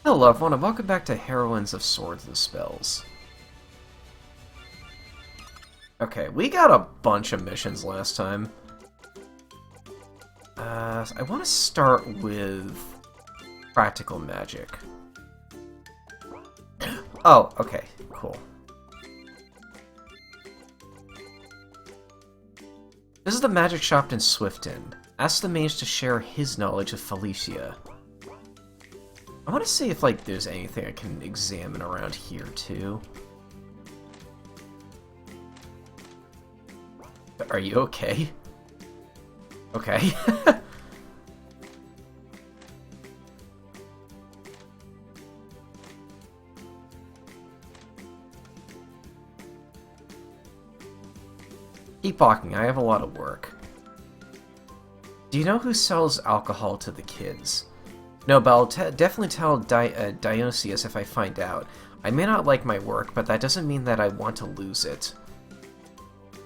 Hello everyone and welcome back to Heroines of Swords and Spells. Okay, we got a bunch of missions last time. I want to start with practical magic. Oh, okay, cool. This is the magic shop in Swifton. Ask the mage to share his knowledge of Felicia. I want to see if, like, there's anything I can examine around here, too. Are you okay? Okay. Keep walking, I have a lot of work. Do you know who sells alcohol to the kids? No, but I'll definitely tell Dionysius if I find out. I may not like my work, but that doesn't mean that I want to lose it.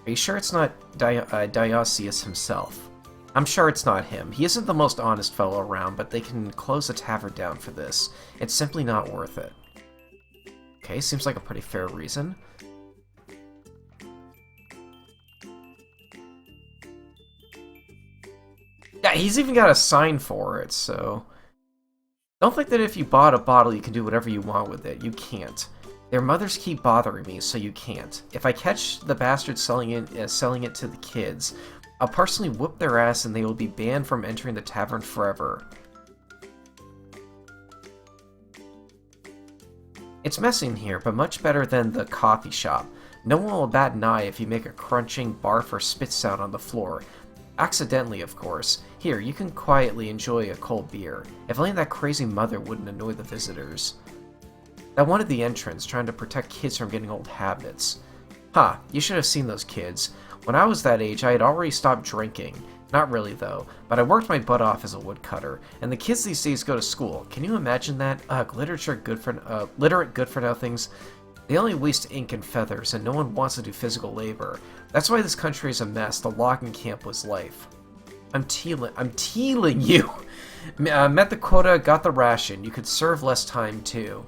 Are you sure it's not Dionysius himself? I'm sure it's not him. He isn't the most honest fellow around, but they can close the tavern down for this. It's simply not worth it. Okay, seems like a pretty fair reason. Yeah, he's even got a sign for it, so... Don't think that if you bought a bottle you can do whatever you want with it. You can't. Their mothers keep bothering me, so you can't. If I catch the bastards selling it to the kids, I'll personally whoop their ass and they will be banned from entering the tavern forever. It's messy in here, but much better than the coffee shop. No one will bat an eye if you make a crunching barf or spit sound on the floor. Accidentally, of course. Here, you can quietly enjoy a cold beer. If only that crazy mother wouldn't annoy the visitors. I wanted the entrance, trying to protect kids from getting old habits. Ha, you should have seen those kids. When I was that age, I had already stopped drinking. Not really, though, but I worked my butt off as a woodcutter, and the kids these days go to school. Can you imagine that? Ugh, literate good-for-nothings. They only waste ink and feathers, and no one wants to do physical labor. That's why this country is a mess. The logging camp was life. I'm tealing you! Met the quota, got the ration. You could serve less time, too.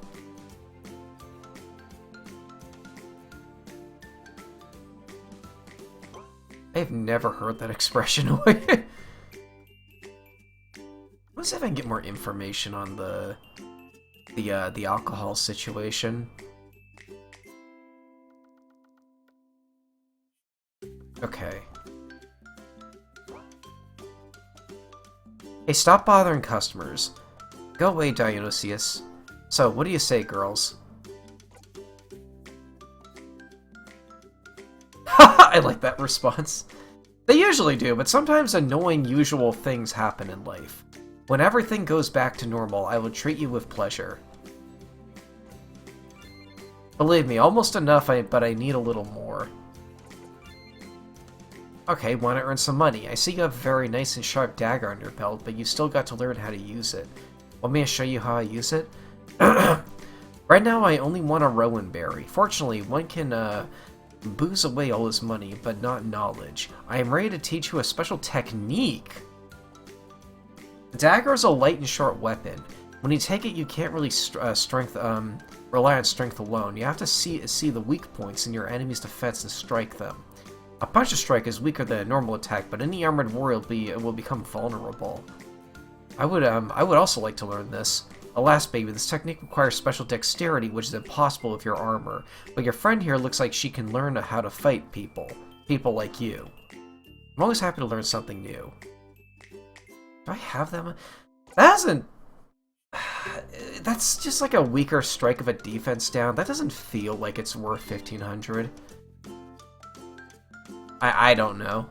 I've never heard that expression. Let's see if I can get more information on the alcohol situation. Okay. Hey, stop bothering customers. Go away, Dionysius. So, what do you say, girls? I like that response. They usually do, but sometimes annoying usual things happen in life. When everything goes back to normal, I will treat you with pleasure. Believe me, almost enough, but I need a little more. Okay, want to earn some money. I see you have a very nice and sharp dagger on your belt, but you still got to learn how to use it. Want me to show you how I use it? Right now, I only want a rowan berry. Fortunately, one can, booze away all his money, but not knowledge. I am ready to teach you a special technique. The dagger is a light and short weapon. When you take it, you can't really rely on strength alone. You have to see the weak points in your enemy's defense and strike them. A punch strike is weaker than a normal attack, but any armored warrior will become vulnerable. I would also like to learn this. Alas, baby, this technique requires special dexterity, which is impossible with your armor. But your friend here looks like she can learn how to fight people. People like you. I'm always happy to learn something new. Do I have them? That doesn't... That's just like a weaker strike of a defense down. That doesn't feel like it's worth 1500. I don't know.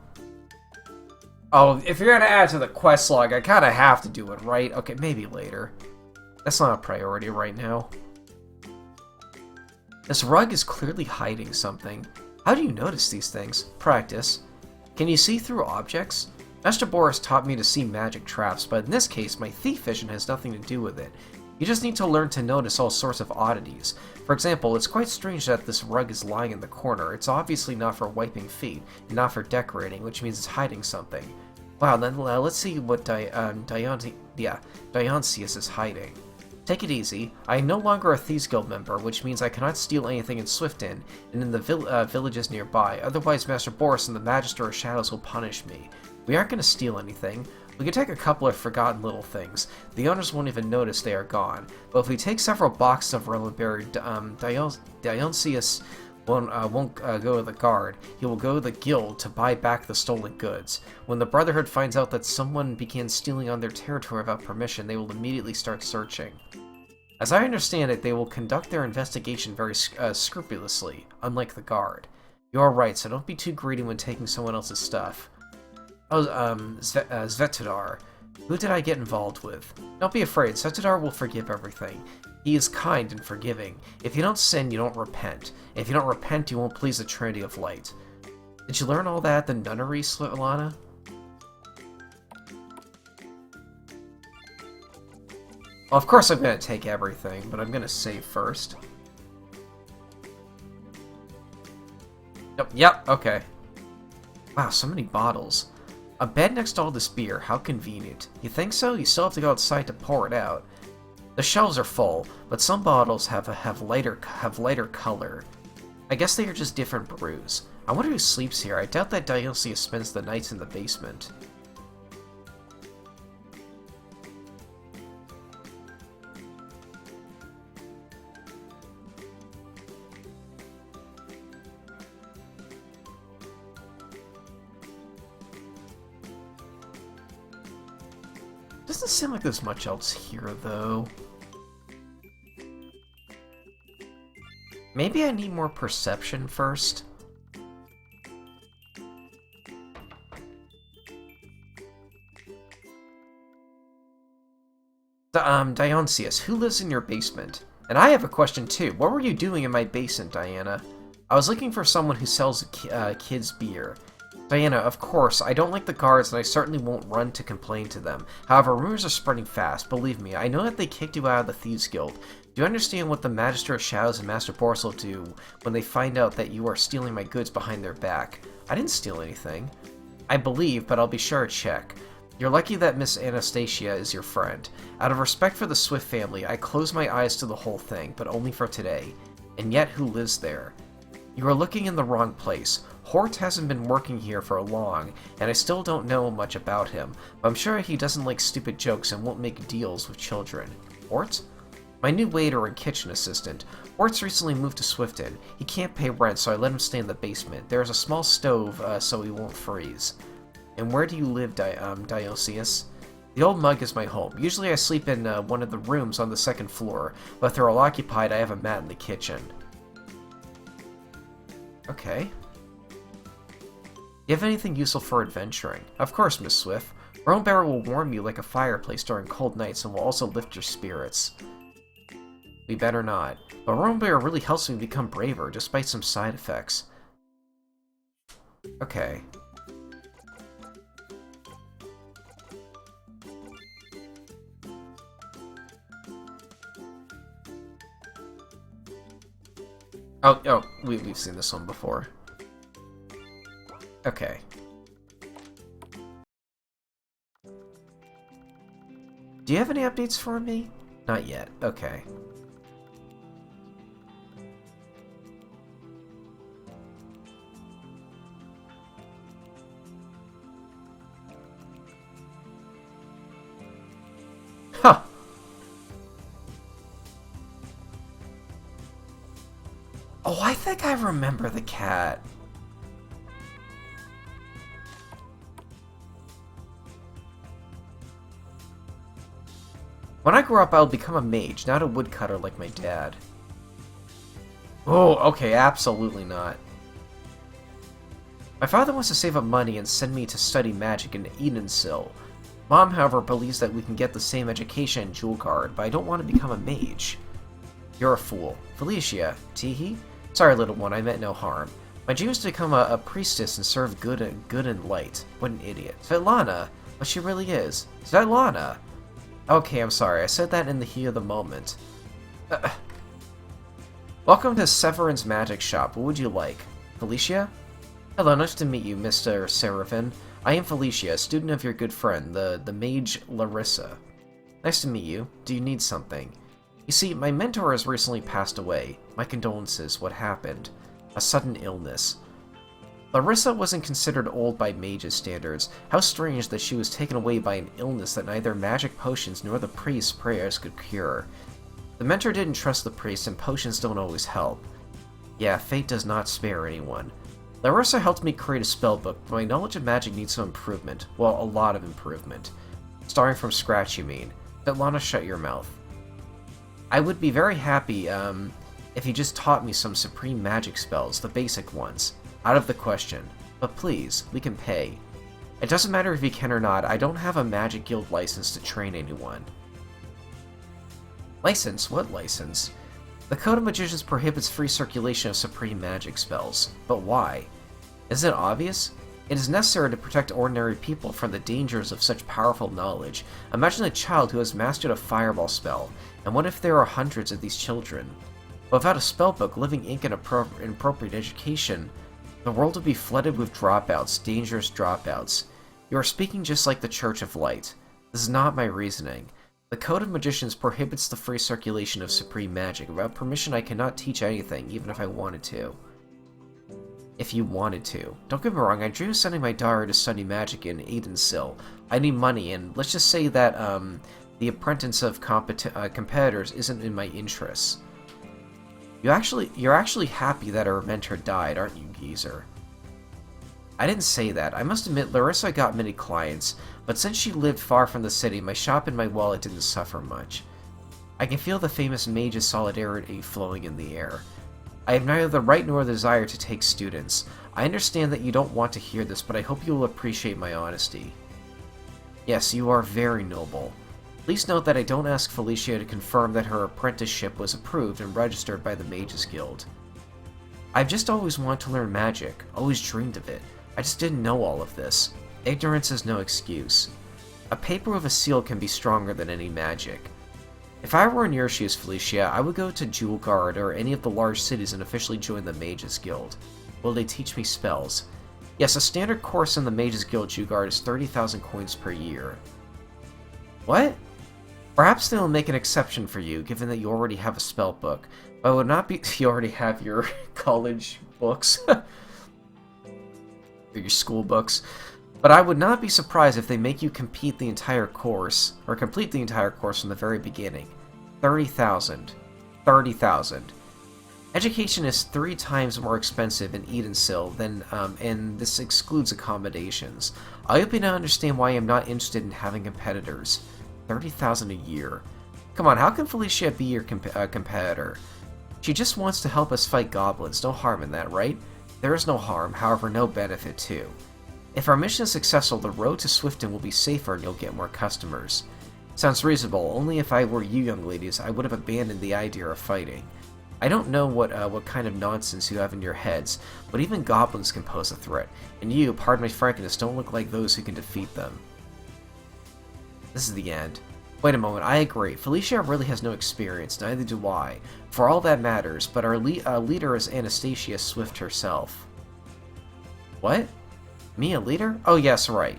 Oh, if you're gonna add to the quest log, I kinda have to do it, right? Okay, maybe later. That's not a priority right now. This rug is clearly hiding something. How do you notice these things? Practice. Can you see through objects? Master Boris taught me to see magic traps, but in this case, my thief vision has nothing to do with it. You just need to learn to notice all sorts of oddities. For example, it's quite strange that this rug is lying in the corner. It's obviously not for wiping feet, and not for decorating, which means it's hiding something. Wow, then let's see what Dionysius is hiding. Take it easy. I am no longer a Thieves Guild member, which means I cannot steal anything in Swifton and in the villages nearby, otherwise Master Boris and the Magister of Shadows will punish me. We aren't going to steal anything. We can take a couple of forgotten little things. The owners won't even notice they are gone. But if we take several boxes of Rowanberry, Dionysius won't go to the guard. He will go to the guild to buy back the stolen goods. When the Brotherhood finds out that someone began stealing on their territory without permission, they will immediately start searching. As I understand it, they will conduct their investigation very scrupulously, unlike the guard. You are right, so don't be too greedy when taking someone else's stuff. Oh, Svetadar. Who did I get involved with? Don't be afraid, Svetadar will forgive everything. He is kind and forgiving. If you don't sin, you don't repent. If you don't repent, you won't please the Trinity of Light. Did you learn all that at the nunnery, Svetlana? Well, of course I'm going to take everything, but I'm going to save first. Yep, okay. Wow, so many bottles. A bed next to all this beer, how convenient. You think so? You still have to go outside to pour it out. The shelves are full, but some bottles have lighter color. I guess they are just different brews. I wonder who sleeps here. I doubt that Dionysius spends the nights in the basement. Doesn't seem like there's much else here, though. Maybe I need more perception first. Dionysius, who lives in your basement? And I have a question too. What were you doing in my basement, Diana? I was looking for someone who sells kids beer. Diana, of course, I don't like the guards and I certainly won't run to complain to them. However, rumors are spreading fast. Believe me, I know that they kicked you out of the Thieves Guild. Do you understand what the Magister of Shadows and Master Boris will do when they find out that you are stealing my goods behind their back? I didn't steal anything. I believe, but I'll be sure to check. You're lucky that Miss Anastasia is your friend. Out of respect for the Swift family, I close my eyes to the whole thing, but only for today. And yet, who lives there? You are looking in the wrong place. Hort hasn't been working here for long, and I still don't know much about him, but I'm sure he doesn't like stupid jokes and won't make deals with children. Hort? My new waiter and kitchen assistant. Hort's recently moved to Swifton. He can't pay rent, so I let him stay in the basement. There is a small stove, so he won't freeze. And where do you live, Dionysius? The old mug is my home. Usually I sleep in one of the rooms on the second floor, but if they're all occupied, I have a mat in the kitchen. Okay. You have anything useful for adventuring? Of course, Miss Swift. Roneberry will warm you like a fireplace during cold nights and will also lift your spirits. We better not. But Roneberry really helps me become braver, despite some side effects. Okay. Oh, we've seen this one before. Okay. Do you have any updates for me? Not yet. Okay. Huh. Oh, I think I remember the cat. When I grow up, I'll become a mage, not a woodcutter like my dad. Oh, okay, absolutely not. My father wants to save up money and send me to study magic in Edensil. Mom, however, believes that we can get the same education in Jewel Guard, but I don't want to become a mage. You're a fool. Felicia, Teehee? Sorry, little one, I meant no harm. My dream is to become a priestess and serve good and light. What an idiot. Svetlana! But she really is. Svetlana! Okay, I'm sorry. I said that in the heat of the moment. Welcome to Severin's Magic Shop. What would you like? Felicia? Hello, nice to meet you, Mr. Seraphin. I am Felicia, a student of your good friend, the mage Larissa. Nice to meet you. Do you need something? You see, my mentor has recently passed away. My condolences, what happened? A sudden illness. Larissa wasn't considered old by mage's standards. How strange that she was taken away by an illness that neither magic potions nor the priest's prayers could cure. The mentor didn't trust the priest, and potions don't always help. Yeah, fate does not spare anyone. Larissa helped me create a spellbook, but my knowledge of magic needs some improvement. Well, a lot of improvement. Starting from scratch, you mean. Svetlana, shut your mouth. I would be very happy, if you just taught me some supreme magic spells, the basic ones. Out of the question. But please, we can pay. It doesn't matter if you can or not, I don't have a magic guild license to train anyone. License? What license? The Code of Magicians prohibits free circulation of supreme magic spells. But why? Isn't it obvious? It is necessary to protect ordinary people from the dangers of such powerful knowledge. Imagine a child who has mastered a fireball spell, and what if there are hundreds of these children? Without a spellbook, living ink, and inappropriate education, the world would be flooded with dropouts, dangerous dropouts. You are speaking just like the Church of Light. This is not my reasoning. The Code of Magicians prohibits the free circulation of supreme magic. Without permission, I cannot teach anything, even if I wanted to. If you wanted to. Don't get me wrong, I dream of sending my daughter to study magic in Aidensil. I need money, and let's just say that, the apprentice of competitors isn't in my interests. You're actually happy that our mentor died, aren't you, geezer? I didn't say that. I must admit, Larissa got many clients, but since she lived far from the city, my shop and my wallet didn't suffer much. I can feel the famous mage's solidarity flowing in the air. I have neither the right nor the desire to take students. I understand that you don't want to hear this, but I hope you will appreciate my honesty. Yes, you are very noble. Please note that I don't ask Felicia to confirm that her apprenticeship was approved and registered by the Mages Guild. I've just always wanted to learn magic, always dreamed of it. I just didn't know all of this. Ignorance is no excuse. A paper with a seal can be stronger than any magic. If I were in your shoes, Felicia, I would go to Jewel Guard or any of the large cities and officially join the Mages Guild. Will they teach me spells? Yes, a standard course in the Mages Guild Jewel Guard is 30,000 coins per year. What? Perhaps they will make an exception for you, given that you already have a spell book. But it would not be you already have your college books. Or your school books. But I would not be surprised if they make you complete the entire course from the very beginning. 30,000. 30,000. Education is 3 times more expensive in Aidensil than, and this excludes accommodations. I hope you now understand why I am not interested in having competitors. 30,000 a year. Come on, how can Felicia be your competitor? She just wants to help us fight goblins. No harm in that, right? There is no harm, however no benefit too. If our mission is successful, the road to Swifton will be safer and you'll get more customers. Sounds reasonable. Only if I were you young ladies, I would have abandoned the idea of fighting. I don't know what kind of nonsense you have in your heads, but even goblins can pose a threat, and you, pardon my frankness, don't look like those who can defeat them. This is the end. Wait a moment, I agree. Felicia really has no experience, neither do I. For all that matters, but our leader is Anastasia Swift herself. What? Me, a leader? Oh yes, right.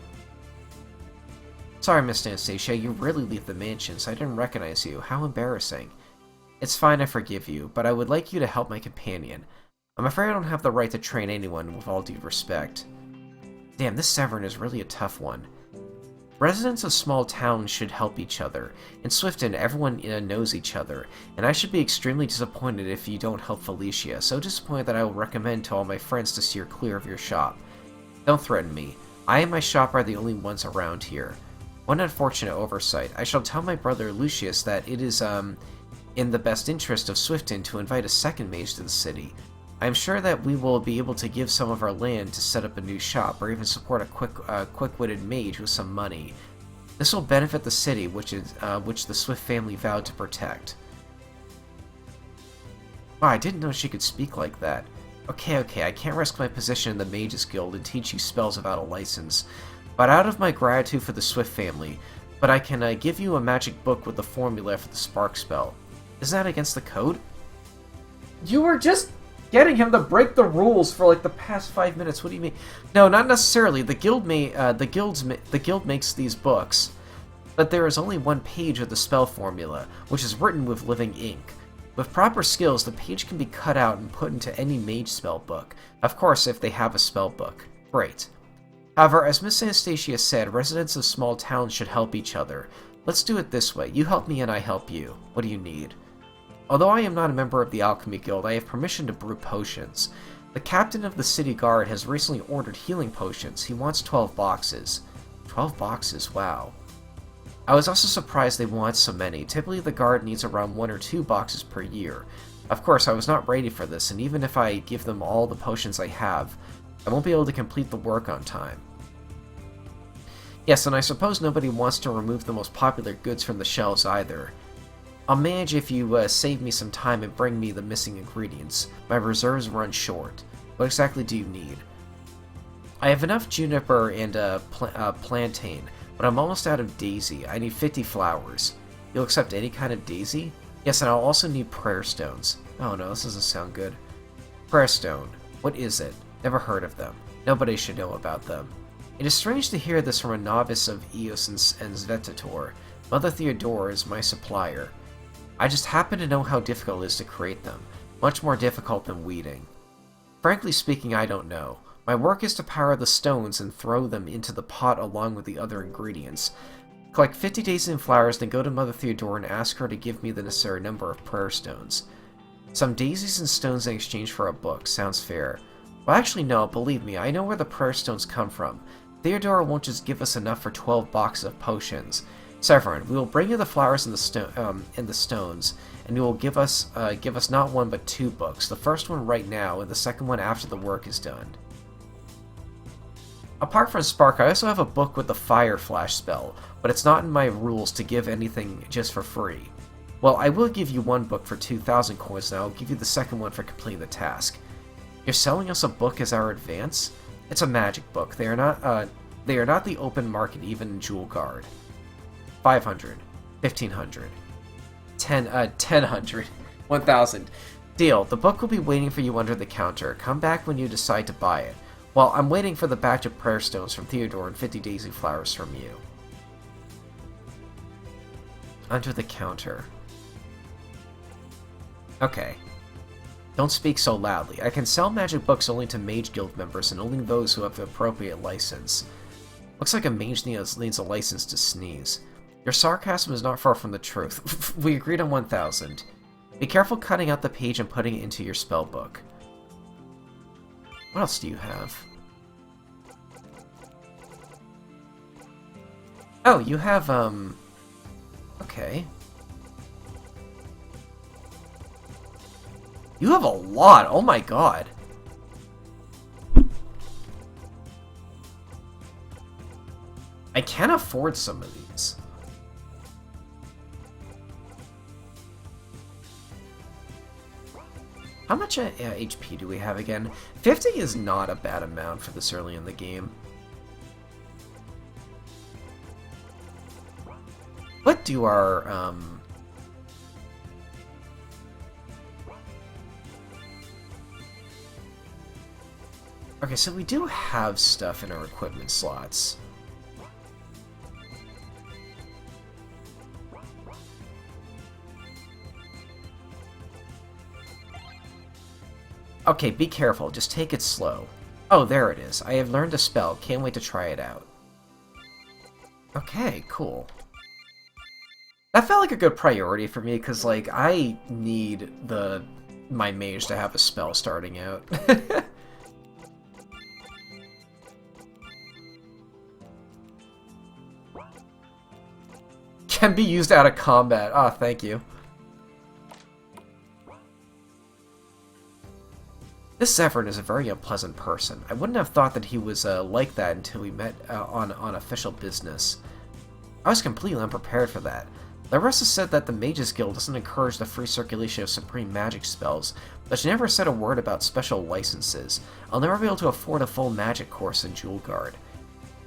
Sorry, Miss Anastasia, you rarely leave the mansion, so I didn't recognize you. How embarrassing. It's fine, I forgive you, but I would like you to help my companion. I'm afraid I don't have the right to train anyone, with all due respect. Damn, this Severn is really a tough one. Residents of small towns should help each other. In Swifton, everyone knows each other, and I should be extremely disappointed if you don't help Felicia, so disappointed that I will recommend to all my friends to steer clear of your shop. Don't threaten me. I and my shop are the only ones around here. One unfortunate oversight. I shall tell my brother Lucius that it is, in the best interest of Swifton to invite a second mage to the city. I am sure that we will be able to give some of our land to set up a new shop, or even support a quick-witted mage with some money. This will benefit the city, which the Swift family vowed to protect. Wow, I didn't know she could speak like that. Okay, I can't risk my position in the Mages Guild and teach you spells without a license, but out of my gratitude for the Swift family, but I can give you a magic book with the formula for the spark spell. Isn't that against the code? You were just getting him to break the rules for like the past 5 minutes. What do you mean? No, not necessarily. The guild makes these books. but there is only one page of the spell formula, which is written with living ink. With proper skills, the page can be cut out and put into any mage spell book. Of course, if they have a spell book. Great. However, as Miss Anastasia said, residents of small towns should help each other. Let's do it this way. You help me and I help you. What do you need? Although I am not a member of the Alchemy Guild, I have permission to brew potions. The captain of the city guard has recently ordered healing potions. He wants 12 boxes. 12 boxes, wow. I was also surprised they want so many. Typically the guard needs around 1 or 2 boxes per year. Of course, I was not ready for this, and even if I give them all the potions I have, I won't be able to complete the work on time. Yes, and I suppose nobody wants to remove the most popular goods from the shelves either. I'll manage if you save me some time and bring me the missing ingredients. My reserves run short. What exactly do you need? I have enough juniper and plantain, but I'm almost out of daisy. I need 50 flowers. You'll accept any kind of daisy? Yes, and I'll also need prayer stones. Oh no, this doesn't sound good. Prayer stone. What is it? Never heard of them. Nobody should know about them. It is strange to hear this from a novice of Eos and Svetator. Mother Theodora is my supplier. I just happen to know how difficult it is to create them. Much more difficult than weeding. Frankly speaking, I don't know. My work is to power the stones and throw them into the pot along with the other ingredients. Collect 50 daisies and flowers, then go to Mother Theodora and ask her to give me the necessary number of prayer stones. Some daisies and stones in exchange for a book. Sounds fair. Well, actually no, believe me, I know where the prayer stones come from. Theodora won't just give us enough for 12 boxes of potions. Severin, we will bring you the flowers and the stones, and you will give us not 1 but 2 books. The first one right now, and the second one after the work is done. Apart from Spark, I also have a book with the Fire Flash spell, but it's not in my rules to give anything just for free. Well, I will give you 1 book for 2,000 coins, and I will give you the second one for completing the task. You're selling us a book as our advance? It's a magic book. They are not the open market even in Jewel Guard. 500, 1,500, 1,000, 1,000. Deal. The book will be waiting for you under the counter. Come back when you decide to buy it. Well, I'm waiting for the batch of prayer stones from Theodore and 50 daisy flowers from you. Under the counter. Okay. Don't speak so loudly. I can sell magic books only to Mage Guild members and only those who have the appropriate license. Looks like a mage needs a license to sneeze. Your sarcasm is not far from the truth. We agreed on 1,000. Be careful cutting out the page and putting it into your spell book. What else do you have? Oh, you have, okay. You have a lot! Oh my god! I can't afford some of these. How much HP do we have again? 50 is not a bad amount for this early in the game. What do our, Okay, so we do have stuff in our equipment slots. Okay, be careful. Just take it slow. Oh, there it is. I have learned a spell. Can't wait to try it out. Okay, cool. That felt like a good priority for me, because, like, I need my mage to have a spell starting out. Can be used out of combat. Ah, thank you. This Zephyrin is a very unpleasant person. I wouldn't have thought that he was like that until we met on official business. I was completely unprepared for that. Larissa said that the Mages Guild doesn't encourage the free circulation of supreme magic spells, but she never said a word about special licenses. I'll never be able to afford a full magic course in Jewel Guard.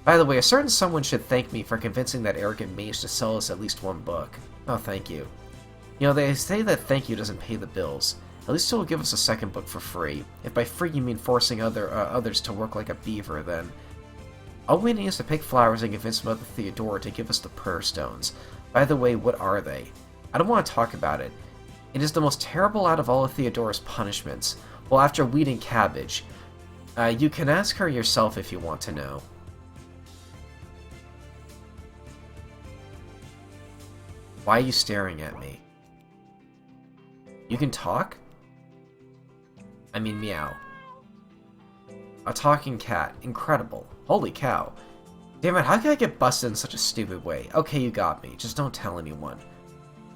By the way, a certain someone should thank me for convincing that arrogant mage to sell us at least 1 book. Oh, thank you. You know, they say that thank you doesn't pay the bills. At least he'll give us a second book for free. If by free you mean forcing others to work like a beaver, then... All we need is to pick flowers and convince Mother Theodora to give us the prayer stones. By the way, what are they? I don't want to talk about it. It is the most terrible out of all of Theodora's punishments. Well, after weeding cabbage. You can ask her yourself if you want to know. Why are you staring at me? You can talk? I mean, meow. A talking cat. Incredible. Holy cow. Damn it, how can I get busted in such a stupid way? Okay, you got me. Just don't tell anyone.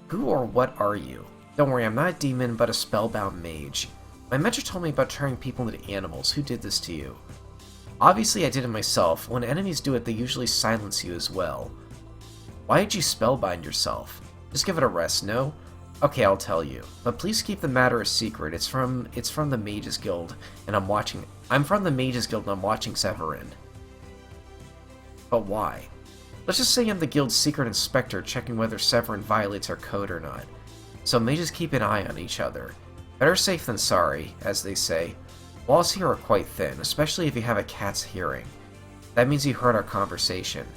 Who or what are you? Don't worry, I'm not a demon, but a spellbound mage. My mentor told me about turning people into animals. Who did this to you? Obviously, I did it myself. When enemies do it, they usually silence you as well. Why did you spellbind yourself? Just give it a rest, no? Okay, I'll tell you. But please keep the matter a secret. It's from the Mages Guild, and I'm from the Mages Guild and I'm watching Severin. But why? Let's just say I'm the guild's secret inspector checking whether Severin violates our code or not. So mages keep an eye on each other. Better safe than sorry, as they say. Walls here are quite thin, especially if you have a cat's hearing. That means you heard our conversation.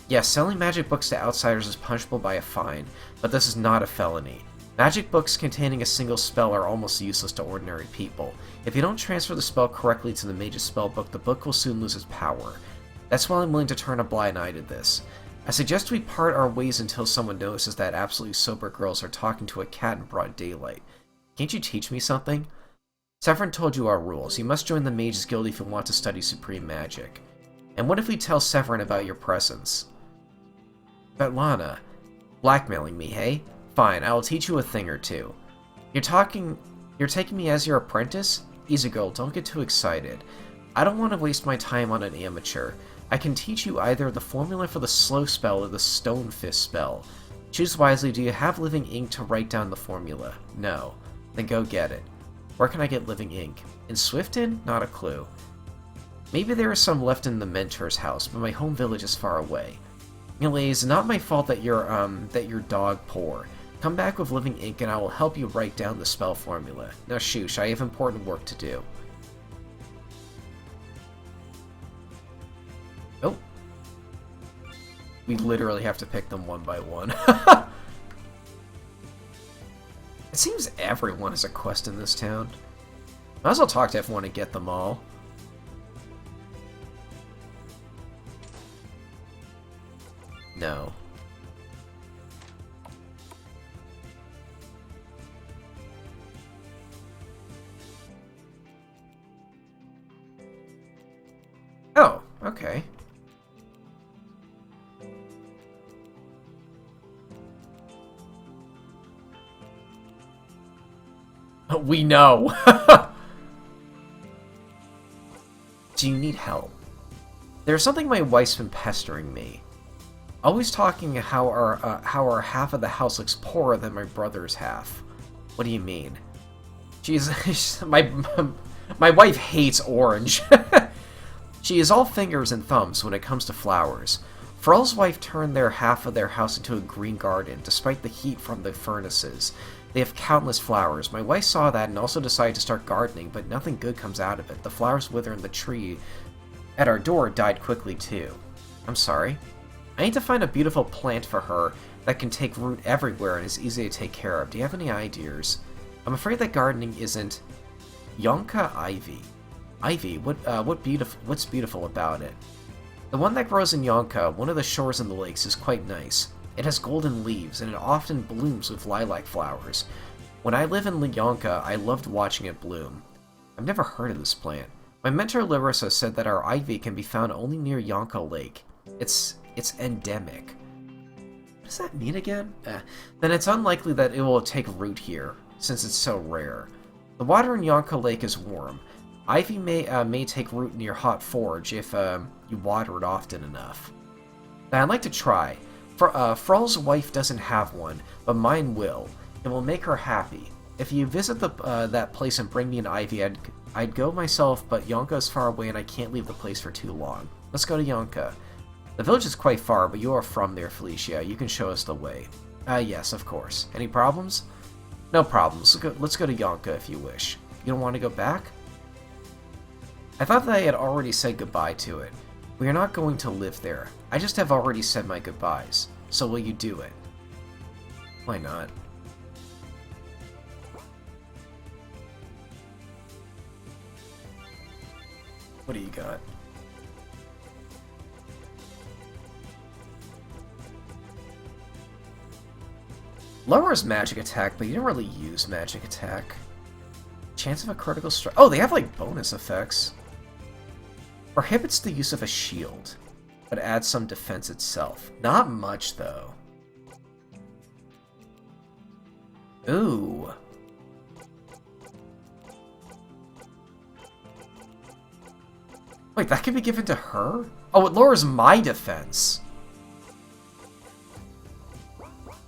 Yes, selling magic books to outsiders is punishable by a fine, but this is not a felony. Magic books containing a single spell are almost useless to ordinary people. If you don't transfer the spell correctly to the mage's spellbook, the book will soon lose its power. That's why I'm willing to turn a blind eye to this. I suggest we part our ways until someone notices that absolutely sober girls are talking to a cat in broad daylight. Can't you teach me something? Severin told you our rules. You must join the Mages Guild if you want to study supreme magic. And what if we tell Severin about your presence? Svetlana, blackmailing me, hey? Fine, I will teach you a thing or two. You're taking me as your apprentice? Easy girl, don't get too excited. I don't want to waste my time on an amateur. I can teach you either the formula for the slow spell or the stone fist spell. Choose wisely. Do you have living ink to write down the formula? No. Then go get it. Where can I get living ink? In Swifton? Not a clue. Maybe there is some left in the mentor's house, but my home village is far away. Anyway, it's not my fault that you're dog poor. Come back with living ink and I will help you write down the spell formula. Now shoosh, I have important work to do. Oh. We literally have to pick them one by one. It seems everyone has a quest in this town. Might as well talk to everyone and get them all. No. Oh, okay. We know. Do you need help? There's something my wife's been pestering me. Always talking how our half of the house looks poorer than my brother's half. What do you mean? She's my wife hates orange. She is all fingers and thumbs when it comes to flowers. Frel's wife turned their half of their house into a green garden, despite the heat from the furnaces. They have countless flowers. My wife saw that and also decided to start gardening, but nothing good comes out of it. The flowers wither and the tree at our door died quickly too. I'm sorry. I need to find a beautiful plant for her that can take root everywhere and is easy to take care of. Do you have any ideas? I'm afraid that gardening isn't... Yonka ivy. Ivy? What's beautiful about it? The one that grows in Yonka, one of the shores in the lakes, is quite nice. It has golden leaves, and it often blooms with lilac flowers. When I lived in Yonka, I loved watching it bloom. I've never heard of this plant. My mentor Larissa said that our ivy can be found only near Yonka Lake. It's endemic. What does that mean again? Then it's unlikely that it will take root here, since it's so rare. The water in Yonka Lake is warm. Ivy may take root near Hot Forge if you water it often enough. Now, I'd like to try. Frel's wife doesn't have one, but mine will. It will make her happy. If you visit that place and bring me an ivy, I'd go myself, but Yonka is far away and I can't leave the place for too long. Let's go to Yonka. The village is quite far, but you are from there, Felicia. You can show us the way. Yes, of course. Any problems? No problems. Let's go to Yonka if you wish. You don't want to go back? I thought that I had already said goodbye to it. We are not going to live there. I just have already said my goodbyes. So will you do it? Why not? What do you got? Lowers magic attack, but you don't really use magic attack. Chance of a critical strike. Oh, they have like bonus effects. Prohibits the use of a shield, but adds some defense itself. Not much, though. Ooh. Wait, that can be given to her? Oh, it lowers my defense.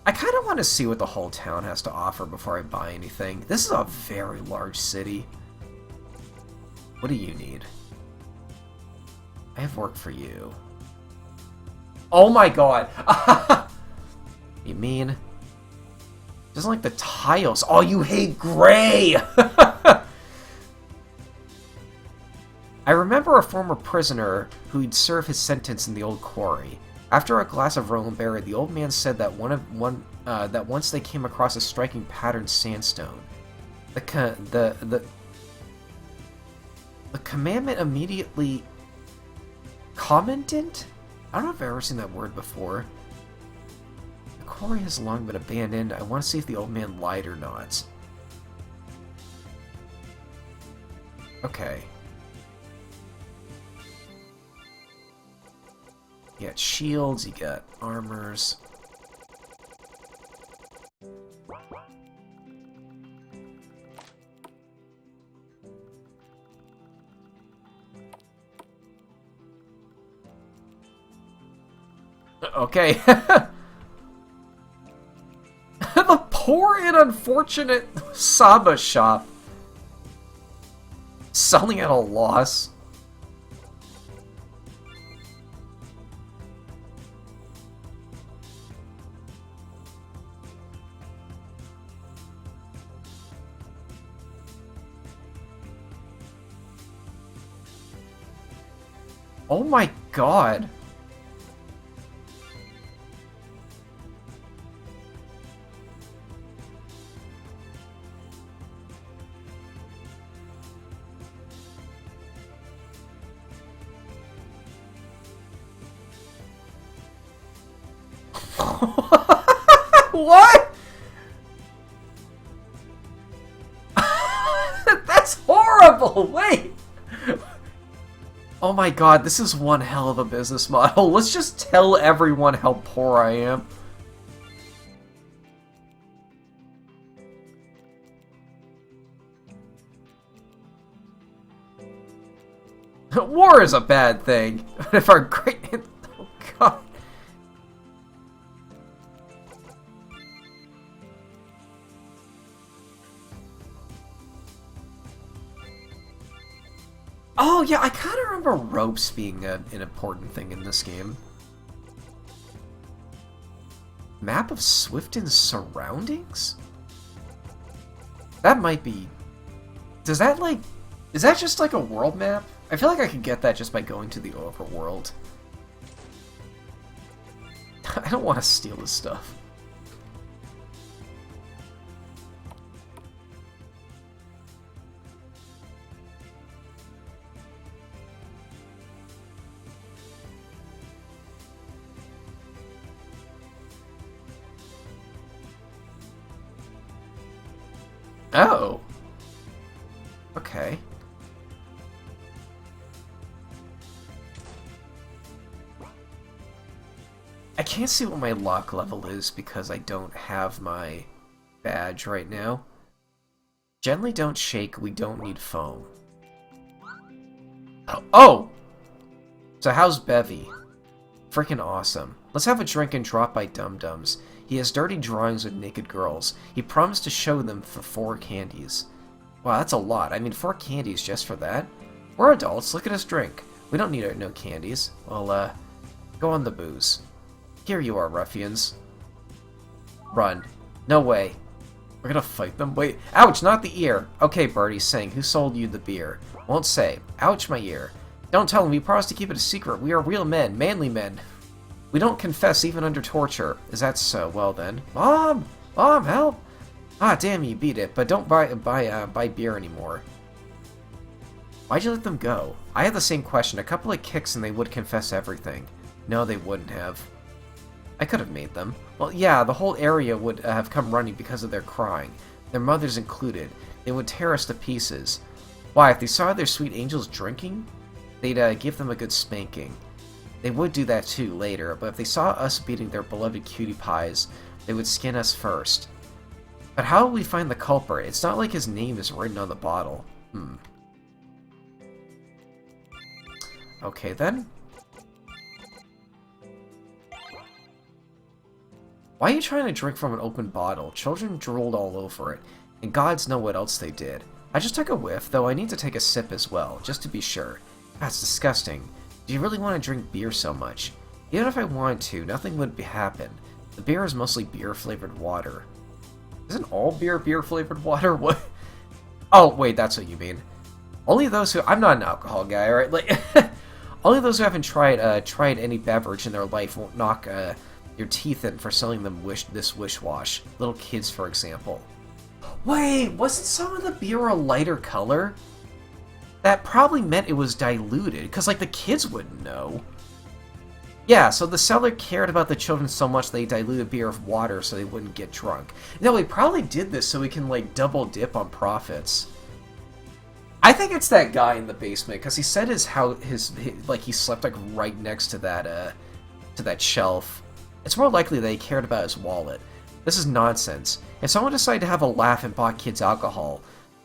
I kind of want to see what the whole town has to offer before I buy anything. This is a very large city. What do you need? I have work for you. Oh my god! You mean? Doesn't like the tiles. Oh, you hate gray! I remember a former prisoner who'd serve his sentence in the old quarry. After a glass of Roland Berry, the old man said that that once they came across a striking patterned sandstone. The commandment immediately commendant? I don't know if I've ever seen that word before. The quarry has long been abandoned. I want to see if the old man lied or not. Okay. You got shields, you got armors. Okay. The poor and unfortunate Saba shop. Selling at a loss. Oh my god. What? That's horrible! Wait! Oh my god, this is one hell of a business model. Let's just tell everyone how poor I am. War is a bad thing. But if our great... Oh god. Oh, yeah, I kind of remember ropes being an important thing in this game. Map of Swifton's surroundings? That might be... Does that, like... Is that just, like, a world map? I feel like I could get that just by going to the overworld. I don't want to steal this stuff. Oh. Okay. I can't see what my lock level is because I don't have my badge right now. Gently don't shake, we don't need foam. Oh! So how's Bevy? Freaking awesome. Let's have a drink and drop by Dum Dums. He has dirty drawings with naked girls. He promised to show them for 4 candies. Wow, that's a lot. I mean, 4 candies just for that? We're adults, look at us drink. We don't need no candies. Well, go on the booze. Here you are, ruffians. Run. No way. We're gonna fight them? Wait. Ouch, not the ear. Okay, Birdie, sing. Who sold you the beer? Won't say. Ouch, my ear. Don't tell him. We promise to keep it a secret. We are real men, manly men. We don't confess even under torture. Is that so? Well then. Mom! Mom, help! Ah, damn, you beat it. But don't buy beer anymore. Why'd you let them go? I had the same question. A couple of kicks and they would confess everything. No, they wouldn't have. I could have made them. Well, yeah, the whole area would have come running because of their crying. Their mothers included. They would tear us to pieces. Why, if they saw their sweet angels drinking, they'd give them a good spanking. They would do that too later, but if they saw us beating their beloved cutie pies, they would skin us first. But how will we find the culprit? It's not like his name is written on the bottle. Okay then. Why are you trying to drink from an open bottle? Children drooled all over it, and gods know what else they did. I just took a whiff, though I need to take a sip as well, just to be sure. That's disgusting. Do you really want to drink beer so much? Even if I wanted to, nothing would happen. The beer is mostly beer-flavored water. Isn't all beer beer-flavored water? What? Oh, wait, that's what you mean. Only those who... I'm not an alcohol guy, right? Like, only those who haven't tried any beverage in their life won't knock your teeth in for selling them this wish-wash. Little kids, for example. Wait, wasn't some of the beer a lighter color? That probably meant it was diluted, because, like, the kids wouldn't know. Yeah, so the seller cared about the children so much they diluted beer with water so they wouldn't get drunk. No, he probably did this so he can, like, double dip on profits. I think it's that guy in the basement, because he said his like, he slept, like, right next to that shelf. It's more likely that he cared about his wallet. This is nonsense. If someone decided to have a laugh and bought kids alcohol,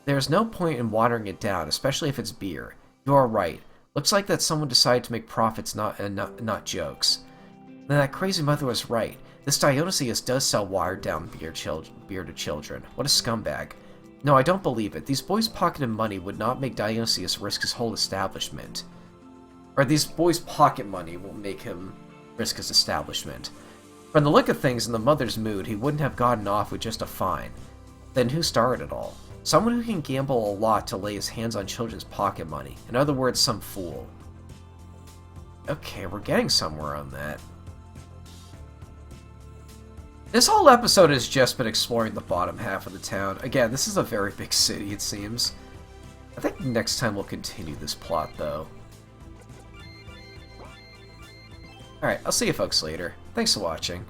there's no point in watering it down, especially if it's beer. You are right. Looks like that someone decided to make profits, not jokes. Then that crazy mother was right. This Dionysius does sell watered-down beer to children. What a scumbag. No, I don't believe it. These boys' pocketed money would not make Dionysius risk his whole establishment. Or these boys' pocket money will make him risk his establishment. From the look of things and the mother's mood, he wouldn't have gotten off with just a fine. Then who started it all? Someone who can gamble a lot to lay his hands on children's pocket money. In other words, some fool. Okay, we're getting somewhere on that. This whole episode has just been exploring the bottom half of the town. Again, this is a very big city, it seems. I think next time we'll continue this plot, though. Alright, I'll see you folks later. Thanks for watching.